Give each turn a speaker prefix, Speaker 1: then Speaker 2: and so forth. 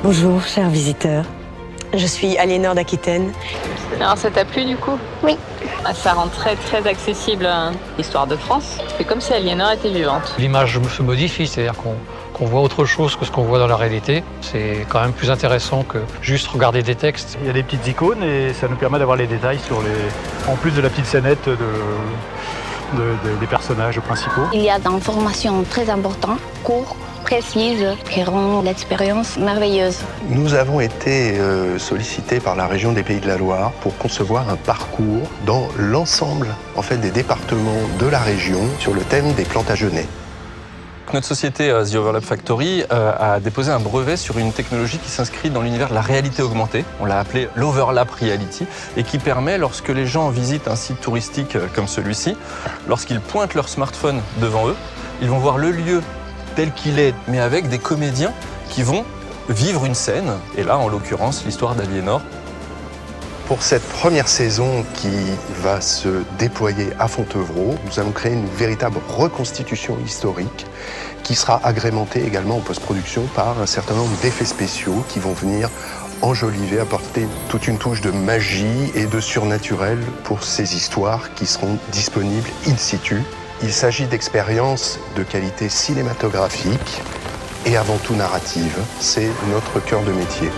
Speaker 1: Bonjour, chers visiteurs. Je suis Aliénor d'Aquitaine.
Speaker 2: Alors ça t'a plu du coup?
Speaker 3: Oui.
Speaker 2: Ça rend très accessible l'histoire de France. C'est comme si Aliénor était vivante.
Speaker 4: L'image se modifie, c'est-à-dire qu'on voit autre chose que ce qu'on voit dans la réalité. C'est quand même plus intéressant que juste regarder des textes.
Speaker 5: Il y a des petites icônes et ça nous permet d'avoir les détails en plus de la petite scénette des personnages principaux.
Speaker 3: Il y a des informations très importantes, courtes, précises, qui rendent l'expérience merveilleuse.
Speaker 6: Nous avons été sollicités par la région des Pays de la Loire pour concevoir un parcours dans l'ensemble des départements de la région sur le thème des Plantagenets.
Speaker 7: Notre société The Overlap Factory a déposé un brevet sur une technologie qui s'inscrit dans l'univers de la réalité augmentée. On l'a appelé l'Overlap Reality et qui permet, lorsque les gens visitent un site touristique comme celui-ci, lorsqu'ils pointent leur smartphone devant eux, ils vont voir le lieu tel qu'il est, mais avec des comédiens qui vont vivre une scène. Et là, en l'occurrence, l'histoire d'Aliénor.
Speaker 6: Pour cette première saison qui va se déployer à Fontevraud, nous allons créer une véritable reconstitution historique qui sera agrémentée également en post-production par un certain nombre d'effets spéciaux qui vont venir enjoliver, apporter toute une touche de magie et de surnaturel pour ces histoires qui seront disponibles in situ. Il s'agit d'expériences de qualité cinématographique et avant tout narrative. C'est notre cœur de métier.